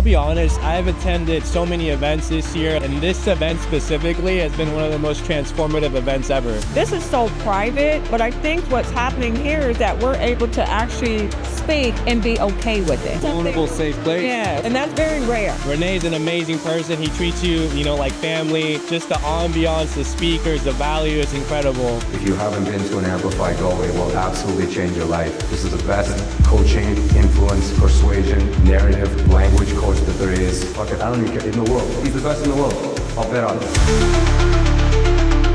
I'll be honest, I've attended so many events this year, and this event specifically has been one of the most transformative events ever. This is so private, but I think what's happening here is that we're able to actually speak and be okay with it. Vulnerable, safe place. Yeah, and that's very rare. Rene's an amazing person. He treats you, like family. Just the ambiance, the speakers, the value is incredible. If you haven't been to an Amplify, go. It will absolutely change your life. This is the best coaching, influence, persuasion, narrative, language coach that there is. Fuck it, I don't even care, in the world. He's the best in the world. I'll bet on it.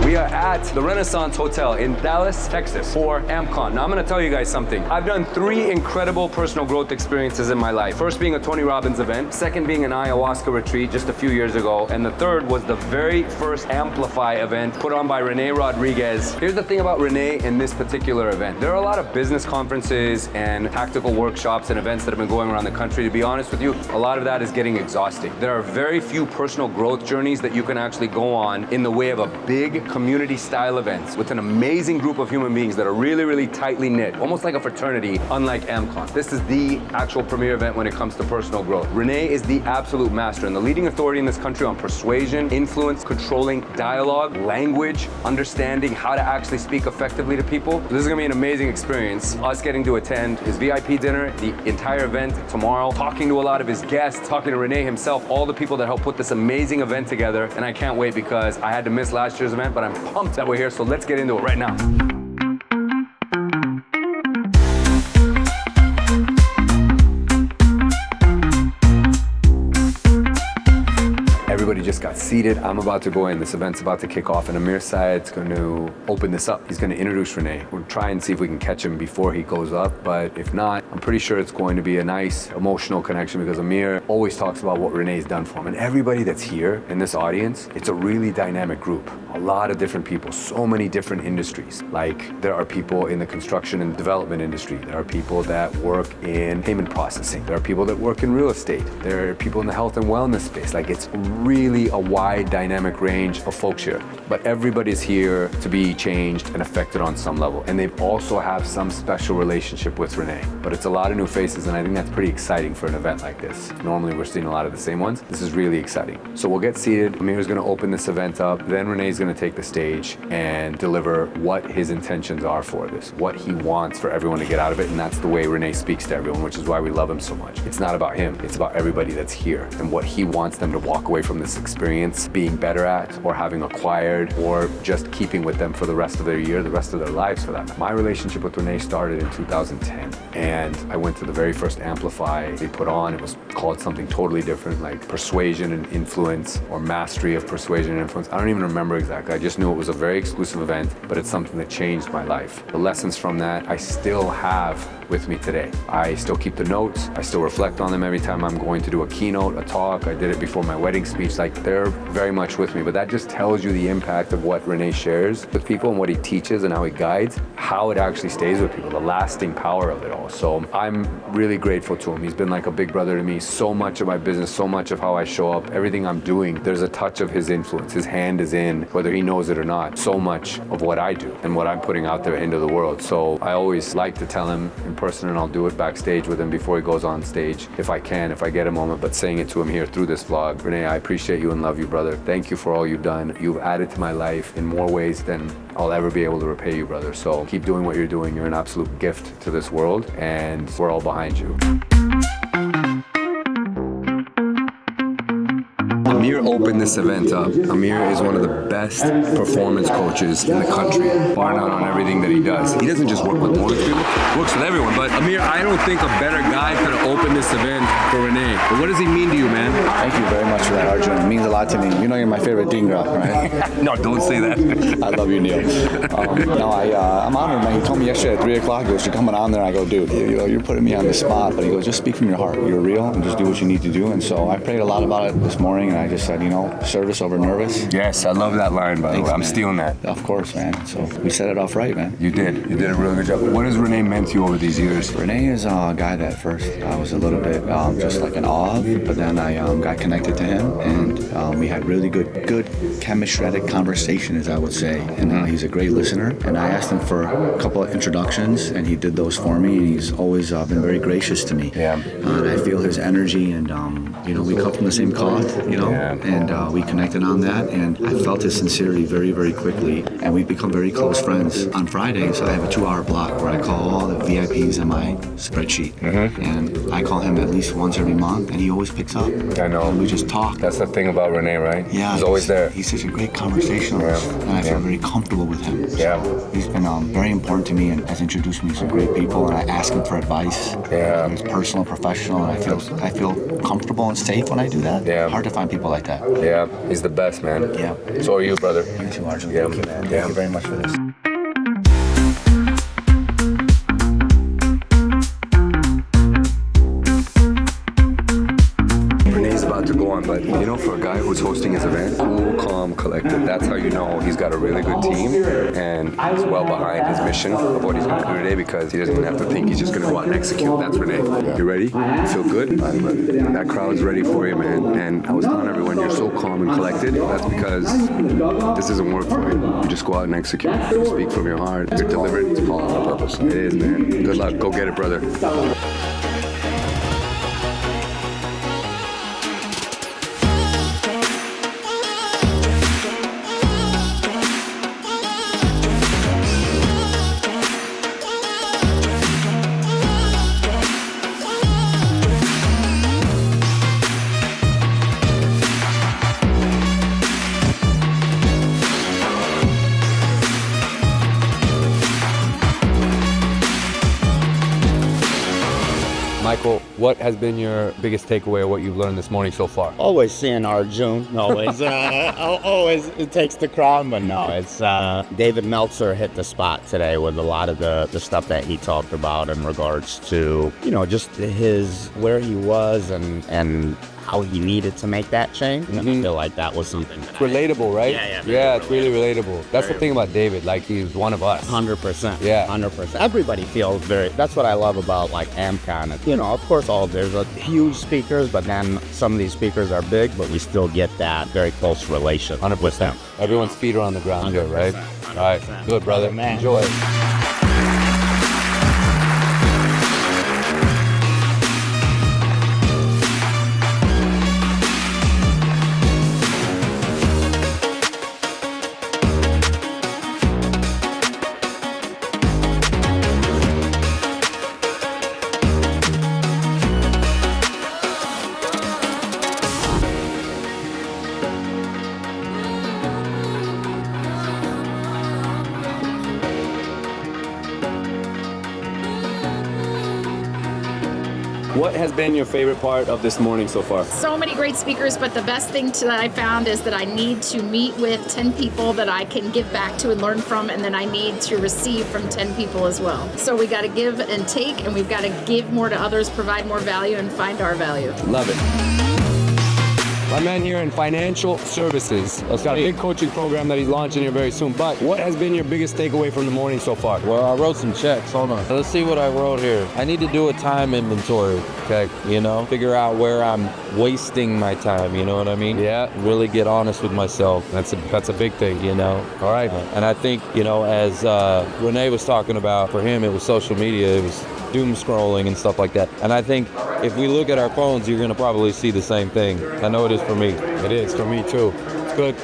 We are at the Renaissance Hotel in Dallas, Texas for AMPCON. Now I'm gonna tell you guys something. I've done 3 incredible personal growth experiences in my life. First being a Tony Robbins event, second being an ayahuasca retreat just a few years ago, and the third was the very first Amplify event put on by Rene Rodriguez. Here's the thing about Rene in this particular event. There are a lot of business conferences and tactical workshops and events that have been going around the country. To be honest with you, a lot of that is getting exhausting. There are very few personal growth journeys that you can actually go on in the way of a big community style events with an amazing group of human beings that are really, really tightly knit, almost like a fraternity, unlike AMPCON. This is the actual premier event when it comes to personal growth. Rene is the absolute master and the leading authority in this country on persuasion, influence, controlling dialogue, language, understanding how to actually speak effectively to people. This is gonna be an amazing experience. Us getting to attend his VIP dinner, the entire event tomorrow, talking to a lot of his guests, talking to Rene himself, all the people that helped put this amazing event together. And I can't wait because I had to miss last year's event, but I'm pumped that we're here, so let's get into it right now. Everybody just got seated. I'm about to go in. This event's about to kick off, and Amir Syed's going to open this up. He's going to introduce Rene. We'll try and see if we can catch him before he goes up, but if not, I'm pretty sure it's going to be a nice emotional connection because Amir always talks about what Rene's done for him. And everybody that's here in this audience, it's a really dynamic group. A lot of different people, so many different industries. Like there are people in the construction and development industry. There are people that work in payment processing. There are people that work in real estate. There are people in the health and wellness space. Like it's really a wide dynamic range of folks here, but everybody's here to be changed and affected on some level, and they also have some special relationship with Rene. But it's a lot of new faces, and I think that's pretty exciting for an event like this. Normally we're seeing a lot of the same ones. This is really exciting. So we'll get seated. Amir's going to open this event up, then Rene's going to take the stage and deliver what his intentions are for this, what he wants for everyone to get out of it, and that's the way Rene speaks to everyone, which is why we love him so much. It's not about him, it's about everybody that's here and what he wants them to walk away from this experience being better at, or having acquired, or just keeping with them for the rest of their year, the rest of their lives for that. My relationship with Rene started in 2010, and I went to the very first Amplify they put on. It was called something totally different, like Persuasion and Influence, or Mastery of Persuasion and Influence. I don't even remember exactly. I just knew it was a very exclusive event, but it's something that changed my life. The lessons from that I still have with me today. I still keep the notes. I still reflect on them every time I'm going to do a keynote, a talk. I did it before my wedding speech. Like they're very much with me, but that just tells you the impact of what Rene shares with people and what he teaches and how he guides, how it actually stays with people, the lasting power of it all. So I'm really grateful to him. He's been like a big brother to me. So much of my business, so much of how I show up, everything I'm doing, there's a touch of his influence. His hand is in, whether he knows it or not, so much of what I do and what I'm putting out there into the world. So I always like to tell him in person, and I'll do it backstage with him before he goes on stage if I can, if I get a moment, but saying it to him here through this vlog. Rene, I appreciate you and love you, brother. Thank you for all you've done. You've added to my life in more ways than I'll ever be able to repay you, brother. So keep doing what you're doing. You're an absolute gift to this world, and we're all behind you. Amir opened this event up. Amir is one of the best performance coaches in the country, bar none on everything that he does. He doesn't just work with mortgage people, he works with everyone. But Amir, I don't think a better guy could have opened this event for Rene. But what does he mean to you, man? Thank you very much for that, Arjun. It means a lot to me. You know you're my favorite Dhingra, right? No, don't say that. I love you, Neil. I'm honored, man. He told me yesterday at 3 o'clock, he goes, you're coming on there. I go, dude, you're putting me on the spot. But he goes, just speak from your heart. You're real and just do what you need to do. And so I prayed a lot about it this morning. and I just said, service over nervous. Yes, I love that line, by the way. I'm man. stealing that. Of course, man. So we set it off right, man. You did. You did a really good job. What has Renee meant to you over these years? Renee is a guy that at first I was a little bit just like an awe of, but then I got connected to him, and we had really good chemistry conversations, I would say. And he's a great listener. And I asked him for a couple of introductions, and he did those for me. And he's always been very gracious to me. Yeah. And I feel his energy, and we come from the same cloth, and we connected on that. And I felt his sincerity very, very quickly, and we've become very close friends. On Fridays, I have a 2-hour block where I call all the VIPs in my spreadsheet, and I call him at least once every month, and he always picks up. I know. And we just talk. That's the thing about Renee, right? Yeah, he's always there. He's such a great conversationalist, and I feel very comfortable with him. Yeah. He's been very important to me and has introduced me to some great people, and I ask him for advice. Yeah. He's personal and professional, and I feel comfortable and safe when I do that. Yeah. Hard to find people like that. Yeah, he's the best, man. Yeah. So are you, brother. You too, Arjun. Yeah. Thank you, man. Yeah. Thank you very much for this. Renee's about to go on, but for a guy who's hosting his event, cool, calm, collected, that's how you know he's got a really good team and he's well behind his mission of what he's going to do today, because he doesn't have to think, he's just going to go out and execute. That's Renee. You ready? You feel good? I'm ready. That crowd's ready for you, man. And I was telling everyone, you're so calm and collected. That's because this doesn't work for you. You just go out and execute. You speak from your heart. You're deliberate. It's all on purpose. It is, man. Good luck. Go get it, brother. Michael, what has been your biggest takeaway of what you've learned this morning so far? Always seeing Arjun. Always, always it takes the crowd, but no, it's David Meltzer hit the spot today with a lot of the stuff that he talked about in regards to just his where he was and how he needed to make that change. And I feel like that was something that Relatable, right? Yeah, it's really relatable. That's the thing about David, like he's one of us. 100%. Yeah. 100%. Everybody feels that's what I love about like AMPCON. Of course, there's a huge speakers, but then some of these speakers are big, but we still get that very close relation 100%. with them. Everyone's feet are on the ground here, right? 100%. All right, good, brother. Man. Enjoy. What has been your favorite part of this morning so far? So many great speakers, but the best thing that I found is that I need to meet with 10 people that I can give back to and learn from, and then I need to receive from 10 people as well. So we got to give and take, and we've got to give more to others, provide more value, and find our value. Love it. My man here in financial services. He's got a big coaching program that he's launching here very soon. But what has been your biggest takeaway from the morning so far? Well, I wrote some checks. Hold on. Let's see what I wrote here. I need to do a time inventory. Okay. Figure out where I'm wasting my time. You know what I mean? Yeah. Really get honest with myself. That's a big thing. All right. And I think, as Renee was talking about, for him, it was social media. It was doom scrolling and stuff like that. And I think if we look at our phones, you're going to probably see the same thing. I know it is for me. It is for me too. It's good.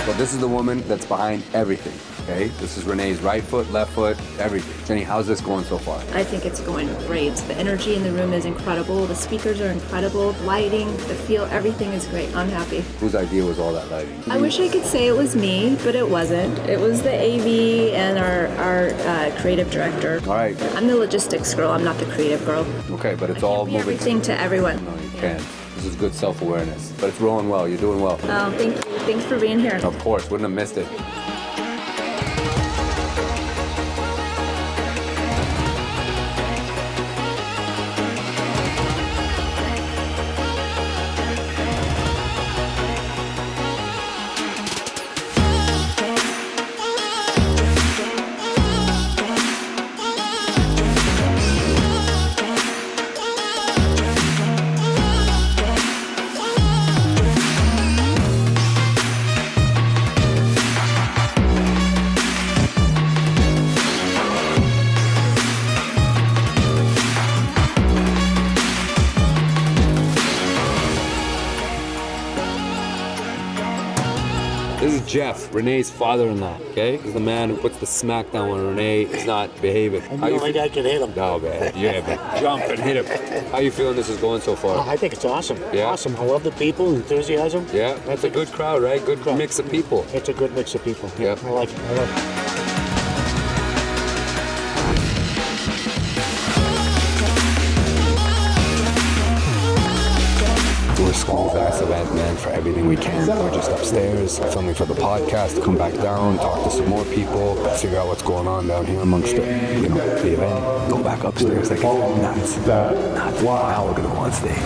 But this is the woman that's behind everything. Okay, this is Renee's right foot, left foot, everything. Jenny, how's this going so far? I think it's going great. The energy in the room is incredible. The speakers are incredible. Lighting, the feel, everything is great. I'm happy. Whose idea was all that lighting? I wish I could say it was me, but it wasn't. It was the AV and our creative director. All right. I'm the logistics girl. I'm not the creative girl. Okay, but it's I all can't be moving. everything to everyone. No, you can't. This is good self-awareness. But it's rolling well. You're doing well. Oh, thank you. Thanks for being here. Of course, wouldn't have missed it. This is Jeff, Renee's father-in-law, okay? He's the man who puts the smack down when Renee is not behaving. I'm the only guy can hit him. No, man. Yeah, man. Jump and hit him. How you feeling this is going so far? I think it's awesome. Yeah? Awesome. I love the people, enthusiasm. Yeah? That's a good crowd, right? Good mix of people. It's a good mix of people. Yeah. I like it. I love it. We're school fast event, man, for everything we can. We're just upstairs, filming for the podcast, come back down, talk to some more people, figure out what's going on down here amongst the event, go back upstairs, like nuts. Nuts. Now we're gonna go on stage.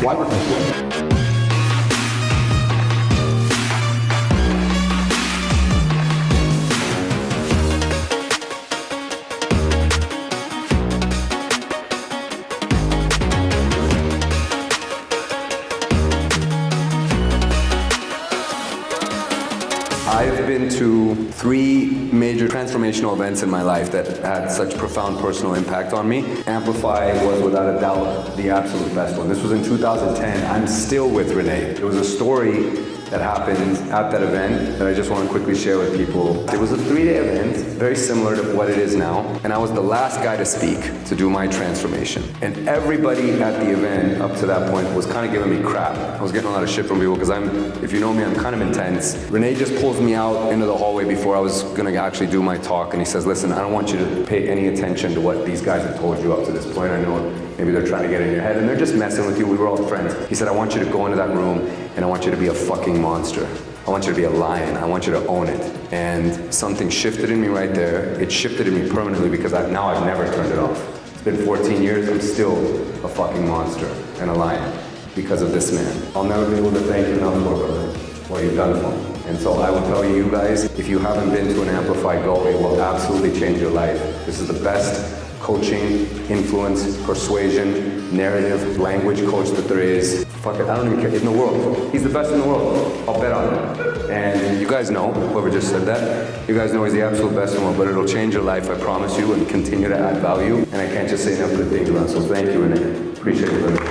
I've been to 3 major transformational events in my life that had such profound personal impact on me. Amplify was without a doubt the absolute best one. This was in 2010. I'm still with Renee. There was a story that happened at that event that I just want to quickly share with people. It was a 3-day event, very similar to what it is now, and I was the last guy to speak to do my transformation. And everybody at the event up to that point was kind of giving me crap. I was getting a lot of shit from people because if you know me, I'm kind of intense. Renee just pulls me out into the hallway before I was gonna actually do my talk, and he says, listen, I don't want you to pay any attention to what these guys have told you up to this point. I know maybe they're trying to get in your head, and they're just messing with you. We were all friends. He said, I want you to go into that room, and I want you to be a fucking monster. I want you to be a lion. I want you to own it. And something shifted in me right there. It shifted in me permanently because now I've never turned it off. It's been 14 years. I'm still a fucking monster and a lion because of this man. I'll never be able to thank you enough for what you've done for me. And so I will tell you guys, if you haven't been to an Amplify, go. It will absolutely change your life. This is the best coaching, influence, persuasion, narrative, language coach that there is. Fuck it, I don't even care, in the world. He's the best in the world. I'll bet on him. And you guys know, whoever just said that, you guys know he's the absolute best in the world, but it'll change your life, I promise you, and continue to add value. And I can't just say enough good things about it. So thank you, Renee. Appreciate it, brother.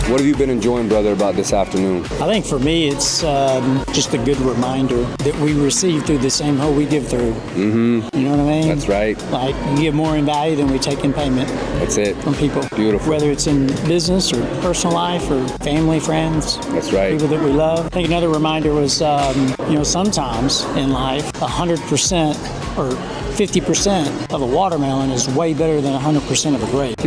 What have you been enjoying, brother, about this afternoon? I think for me, it's just a good reminder that we receive through the same hole we give through. Mm-hmm. You know what I mean? That's right. Like, we give more in value than we take in payment. That's it. From people. Beautiful. Whether it's in business or personal life or family, friends. That's right. People that we love. I think another reminder was, sometimes in life, 100% or 50% of a watermelon is way better than 100% of a grape.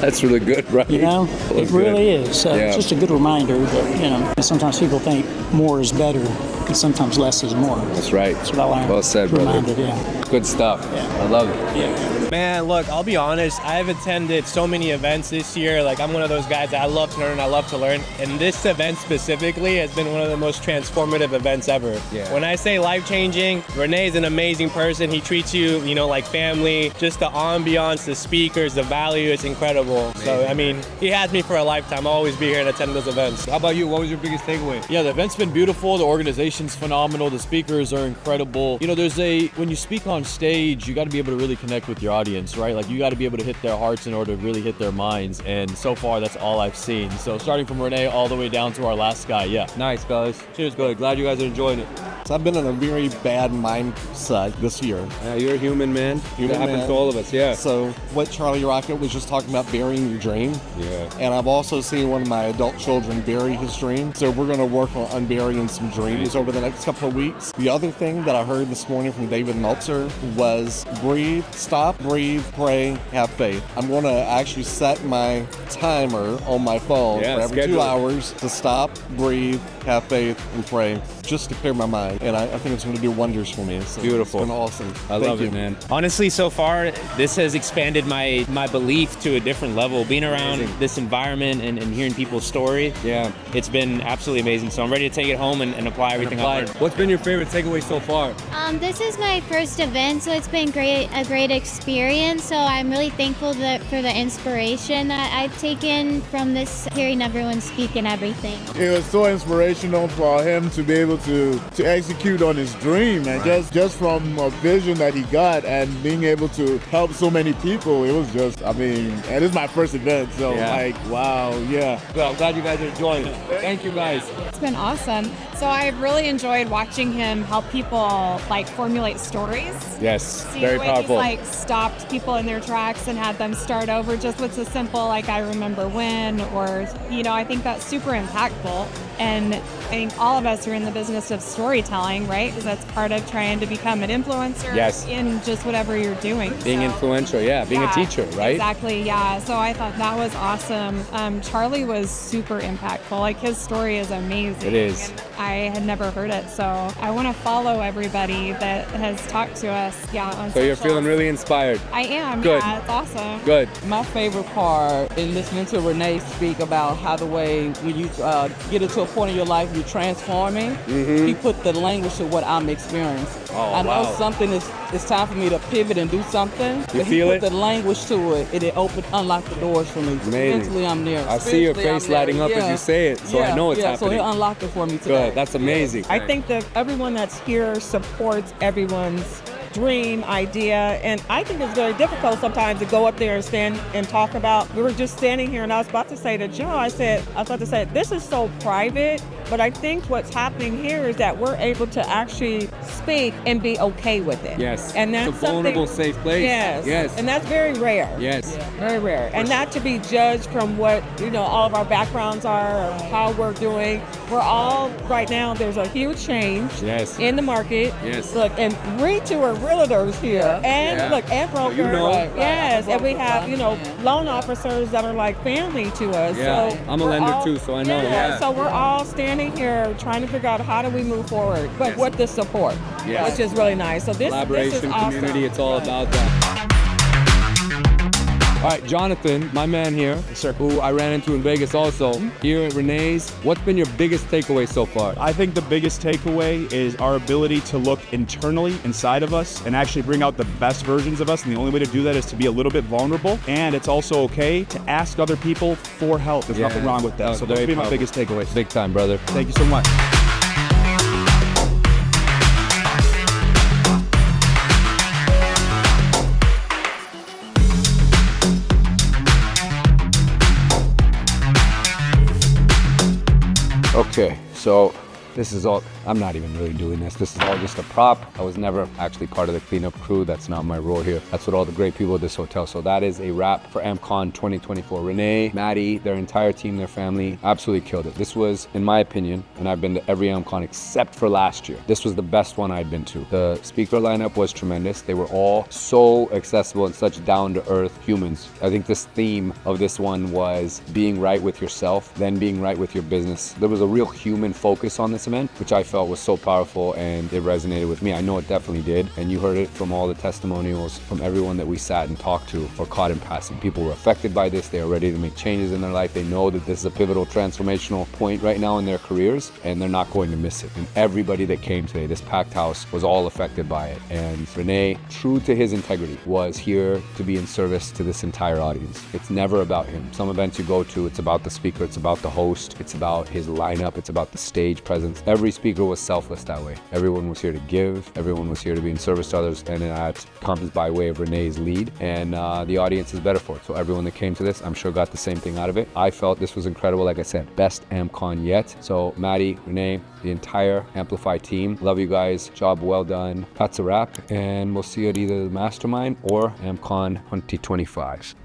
That's really good, right? You know, it really is. So Yeah. It's just a good reminder that, sometimes people think more is better and sometimes less is more. That's right. That's what I learned. Well said, brother. Reminded, yeah. Good stuff. Yeah. I love it. Yeah. Man, look, I'll be honest. I've attended so many events this year. Like, I'm one of those guys that I love to learn. And this event specifically has been one of the most transformative events ever. Yeah. When I say life-changing, Renee's an amazing person. He treats you, like family. Just the ambiance, the speakers, the value, it's incredible. So, I mean, he has me for a lifetime. I'll always be here and attend those events. How about you? What was your biggest takeaway? Yeah, the event's been beautiful. The organization's phenomenal. The speakers are incredible. When you speak on stage, you got to be able to really connect with your audience, right? Like, you got to be able to hit their hearts in order to really hit their minds. And so far, that's all I've seen. So starting from Renee all the way down to our last guy. Yeah. Nice, guys. Cheers, good. Glad you guys are enjoying it. So I've been in a very bad mindset this year. Yeah, you're a human, man. Human that happens man. to all of us, yeah. So what Charlie Rocket was just talking about, burying your dream. Yeah. And I've also seen one of my adult children bury his dream. So we're going to work on unburying some dreams over the next couple of weeks. The other thing that I heard this morning from David Meltzer was breathe, stop, breathe, pray, have faith. I'm going to actually set my timer on my phone for every 2 hours to stop, breathe, have faith, and pray, just to clear my mind. And I think it's going to do wonders for me. So Beautiful. It's been awesome. I love it, man. Honestly, so far, this has expanded my belief to a different level. Being around this environment and hearing people's story, it's been absolutely amazing. So I'm ready to take it home and apply everything I've learned. What's been your favorite takeaway so far? This is my first event, so it's been a great experience. So I'm really thankful for the inspiration that I've taken from this, hearing everyone speak and everything. It was so inspirational for him to be able to execute on his dream, and just from a vision that he got and being able to help so many people. It was just, I mean, and this is my first event, so like, wow, Well, I'm glad you guys are enjoying it. Thank you guys. It's been awesome. So I've really enjoyed watching him help people like formulate stories. Yes, See very the way powerful. He's like stopped people in their tracks and had them start over just with a simple like I remember when, or I think that's super impactful. And I think all of us are in the business of storytelling, right? Because that's part of trying to become an influencer in just whatever you're doing. Being influential, being a teacher, right? Exactly, So I thought that was awesome. Charlie was super impactful. Like his story is amazing. It is. And I had never heard it, so I want to follow everybody that has talked to us. On So you're socials. feeling really inspired. I am. Good. Yeah, it's awesome. Good. My favorite part in listening to Renee speak about how the way when you get into a point in your life you're transforming, he put the language to what I'm experiencing. I know something it's time for me to pivot and do something. You but feel he it? put the language to it, and it unlocked the doors for me. Amazing. Mentally, I'm there. I see your face lighting up as you say it, so I know it's happening. So he unlocked it for me today. Good. That's amazing. I think that everyone that's here supports everyone's dream, idea, and I think it's very difficult sometimes to go up there and stand and talk about. We were just standing here, and I was about to say to Joe, I was about to say, this is so private, but I think what's happening here is that we're able to actually speak and be okay with it. Yes. And that's it's a vulnerable, safe place. Yes. And that's very rare. Yes. Very rare. And not to be judged from what, all of our backgrounds are or how we're doing. We're all, right now, there's a huge change in the market. Yes. Look, and we two are realtors here. And look, and brokers. Yes. And we have, loan officers that are like family to us. Yeah. So I'm a lender too, so I know. So we're all standing here trying to figure out how do we move forward, but with the support, which is really nice. So this Collaboration, is awesome. community, it's all about that. All right, Jonathan, my man here, who I ran into in Vegas also, here at Renee's. What's been your biggest takeaway so far? I think the biggest takeaway is our ability to look internally inside of us and actually bring out the best versions of us. And the only way to do that is to be a little bit vulnerable. And it's also okay to ask other people for help. There's nothing wrong with that. So those would be my biggest takeaways. Big time, brother. Thank you so much. Okay, so this is all, I'm not even really doing this. This is all just a prop. I was never actually part of the cleanup crew. That's not my role here. That's what all the great people at this hotel. So that is a wrap for AMPCON 2024. Renee, Maddie, their entire team, their family, absolutely killed it. This was, in my opinion, and I've been to every AMPCON except for last year, this was the best one I'd been to. The speaker lineup was tremendous. They were all so accessible and such down-to-earth humans. I think this theme of this one was being right with yourself, then being right with your business. There was a real human focus on this event, which I felt was so powerful, and it resonated with me. I know it definitely did, and you heard it from all the testimonials from everyone that we sat and talked to or caught in passing. People were affected by this. They are ready to make changes in their life. They know that this is a pivotal transformational point right now in their careers, and they're not going to miss it. And everybody that came today, this packed house, was all affected by it. And Renee, true to his integrity, was here to be in service to this entire audience. It's never about him. Some events you go to, it's about the speaker, it's about the host, it's about his lineup, it's about the stage presence. Every speaker was selfless that way. Everyone was here to give. Everyone was here to be in service to others, and that comes by way of Renee's lead, and the audience is better for it. So everyone that came to this, I'm sure got the same thing out of it. I felt this was incredible. Like I said, best AMPCON yet. So Maddie, Renee, the entire Amplify team, love you guys. Job well done. That's a wrap, and we'll see you at either the Mastermind or AMPCON 2025.